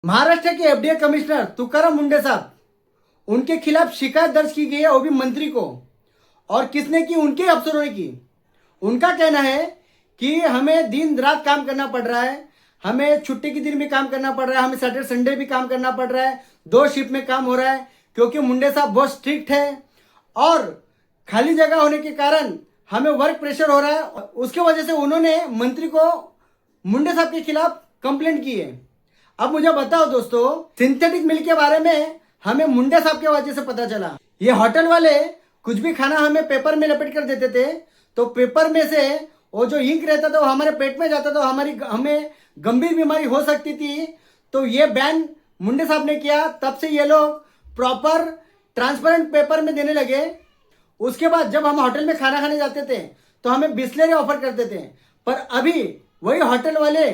महाराष्ट्र के FDA commissioner Tukaram मुंडे साहब, उनके खिलाफ शिकायत दर्ज की गई है, वो भी मंत्री को। और किसने की? उनके अफसरों ने की। उनका कहना है कि हमें दिन रात काम करना पड़ रहा है, हमें छुट्टी के दिन भी काम करना पड़ रहा है, हमें सैटरडे संडे भी काम करना पड़ रहा है, 2 शिफ्ट में काम हो रहा है, क्योंकि मुंडे साहब बहुत स्ट्रिक्ट है और खाली जगह होने के कारण हमें वर्क प्रेशर हो रहा है। उसके वजह से उन्होंने मंत्री को मुंडे साहब के खिलाफ कंप्लेंट की है। अब मुझे बताओ दोस्तों, सिंथेटिक मिल्क के बारे में हमें मुंडे साहब के वजह से पता चला। ये होटल वाले कुछ भी खाना हमें पेपर में लपेट कर देते थे, तो पेपर में से वो जो इंक रहता था वो हमारे पेट में जाता था, हमें गंभीर बीमारी हो सकती थी। तो ये बैन मुंडे साहब ने किया, तब से ये लोग प्रॉपर ट्रांसपेरेंट पेपर में देने लगे। उसके बाद जब हम होटल में खाना खाने जाते थे तो हमें बिस्लेरी ऑफर करते थे, पर अभी वही होटल वाले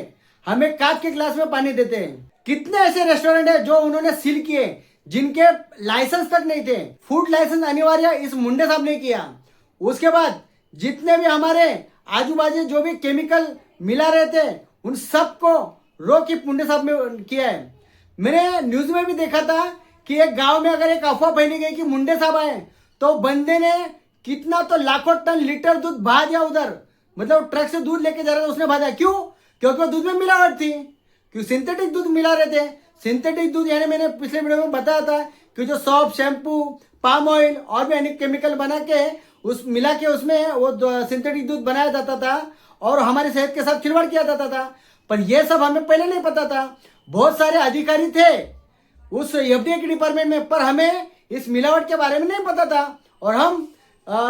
हमें कांच के ग्लास में पानी देते हैं। कितने ऐसे रेस्टोरेंट है जो उन्होंने सील किए, जिनके लाइसेंस तक नहीं थे। फूड लाइसेंस अनिवार्य इस मुंडे साहब ने किया। उसके बाद जितने भी हमारे आजू बाजू जो भी केमिकल मिला रहे थे, उन सबको रोक के मुंडे साहब ने किया है। मैंने न्यूज में भी देखा था कि एक गांव में अगर एक अफवाह फैली गई कि मुंडे साहब आए, तो बंदे ने कितना तो लाखों टन लीटर दूध बहा दिया उधर, मतलब ट्रक से दूध लेके जा रहा था, उसने बहा दिया। क्यों? क्योंकि वो दूध में मिलावट थी, क्यों सिंथेटिक दूध मिला रहे थे। सिंथेटिक दूध यानी मैंने पिछले वीडियो में बताया था कि जो सॉप, शैम्पू, पाम ऑयल और भी अनेक केमिकल बना के उस मिला के उसमें वो सिंथेटिक दूध बनाया जाता था और हमारी सेहत के साथ खिलवाड़ किया जाता था। पर यह सब हमें पहले नहीं पता था। बहुत सारे अधिकारी थे उस एफडीए के डिपार्टमेंट में, पर हमें इस मिलावट के बारे में नहीं पता था और हम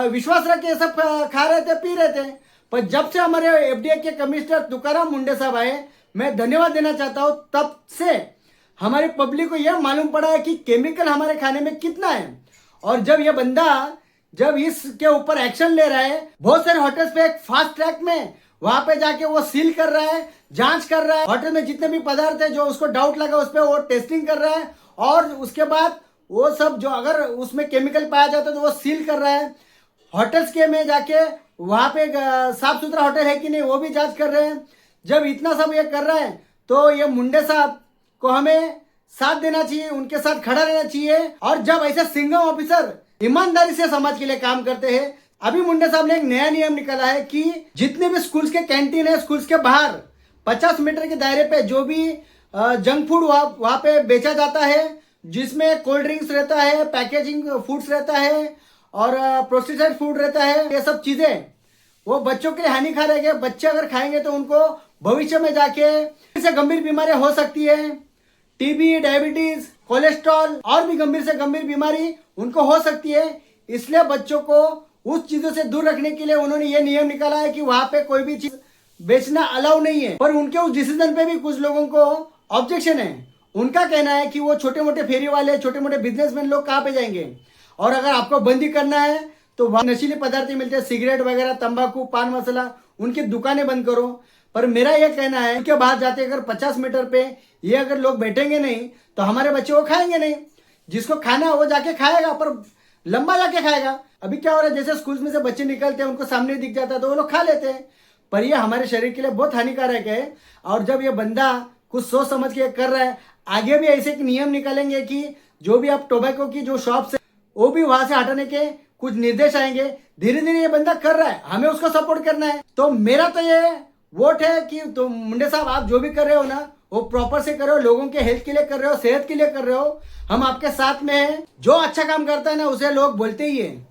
विश्वास रख के सब खा रहे थे, पी रहे थे। पर जब से हमारे एफडीए के कमिश्नर तुकाराम मुंडे साहब आए, मैं धन्यवाद देना चाहता हूं, तब से हमारी पब्लिक को यह मालूम पड़ा है कि केमिकल हमारे खाने में कितना है। और जब यह बंदा जब इसके ऊपर एक्शन ले रहा है, बहुत सारे होटल्स पे एक फास्ट ट्रैक में वहां पे जाके वो सील कर रहा है, जांच कर रहा है, होटल में जितने भी पदार्थ है जो उसको डाउट लगा उस पर वो टेस्टिंग कर रहा है और उसके बाद वो सब जो अगर उसमें केमिकल पाया जाता है तो वो सील कर रहा है। होटल्स के में जाके वहां पे साफ सुथरा होटल है कि नहीं वो भी जांच कर रहे हैं। जब इतना सब ये कर रहा है तो ये मुंडे साहब को हमें साथ देना चाहिए, उनके साथ खड़ा रहना चाहिए। और जब ऐसे सिंगम ऑफिसर ईमानदारी से समाज के लिए काम करते हैं, अभी मुंडे साहब ने एक नया नियम निकाला है कि जितने भी स्कूल्स के कैंटीन है, स्कूल्स के बाहर 50 मीटर के दायरे पे जो भी जंक फूड वहां पे बेचा जाता है, जिसमें कोल्ड ड्रिंक्स रहता है, पैकेजिंग फूड्स रहता है और प्रोसेस्ड फूड रहता है, ये सब चीजें वो बच्चों के लिए हानिकारक है। बच्चे अगर खाएंगे तो उनको भविष्य में जाके से गंभीर बीमारियां हो सकती है, टीबी, डायबिटीज, कोलेस्ट्रॉल और भी गंभीर से गंभीर बीमारी उनको हो सकती है। इसलिए बच्चों को उस चीजों से दूर रखने के लिए उन्होंने ये नियम निकाला है कि वहां पे कोई भी चीज बेचना अलाउ नहीं है। पर उनके उस डिसीजन पे भी कुछ लोगों को ऑब्जेक्शन है। उनका कहना है कि वो छोटे मोटे फेरी वाले, छोटे मोटे बिजनेसमैन लोग कहाँ पे जाएंगे, और अगर आपको बंदी करना है तो वहां नशीले पदार्थ मिलते हैं, सिगरेट वगैरह, तंबाकू, पान मसाला, उनकी दुकानें बंद करो। पर मेरा यह कहना है कि बाहर जाते अगर 50 मीटर पे ये अगर लोग बैठेंगे नहीं तो हमारे बच्चे वो खाएंगे नहीं। जिसको खाना है वो जाके खाएगा, पर लंबा जाके खाएगा। अभी क्या हो रहा है, जैसे स्कूल में से बच्चे निकलते हैं, उनको सामने दिख जाता है तो वो लोग खा लेते हैं, पर ये हमारे शरीर के लिए बहुत हानिकारक है। और जब ये बंदा कुछ सोच समझ के कर रहा है, आगे भी ऐसे नियम निकालेंगे कि जो भी आप टोबैको की जो शॉप है वो भी वहां से हटाने के कुछ निर्देश आएंगे। धीरे धीरे ये बंदा कर रहा है, हमें उसको सपोर्ट करना है। तो मेरा तो ये वोट है कि तो मुंडे साहब आप जो भी कर रहे हो ना, वो प्रॉपर से कर रहे हो, लोगों के हेल्थ के लिए कर रहे हो, सेहत के लिए कर रहे हो। हम आपके साथ में हैं। जो अच्छा काम करता है ना उसे लोग बोलते ही है।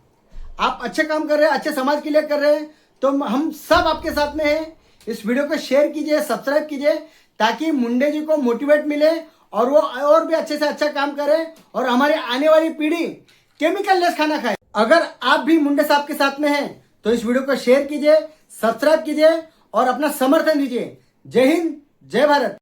आप अच्छे काम कर रहे हैं, अच्छे समाज के लिए कर रहे हैं, तो हम सब आपके साथ में हैं। इस वीडियो को शेयर कीजिए, सब्सक्राइब कीजिए, ताकि मुंडे जी को मोटिवेट मिले और वो और भी अच्छे से अच्छा काम करें और हमारी आने वाली पीढ़ी केमिकल लेस खाना खाए। अगर आप भी मुंडे साहब के साथ में हैं तो इस वीडियो को शेयर कीजिए, सब्सक्राइब कीजिए और अपना समर्थन दीजिए। जय हिंद, जय भारत।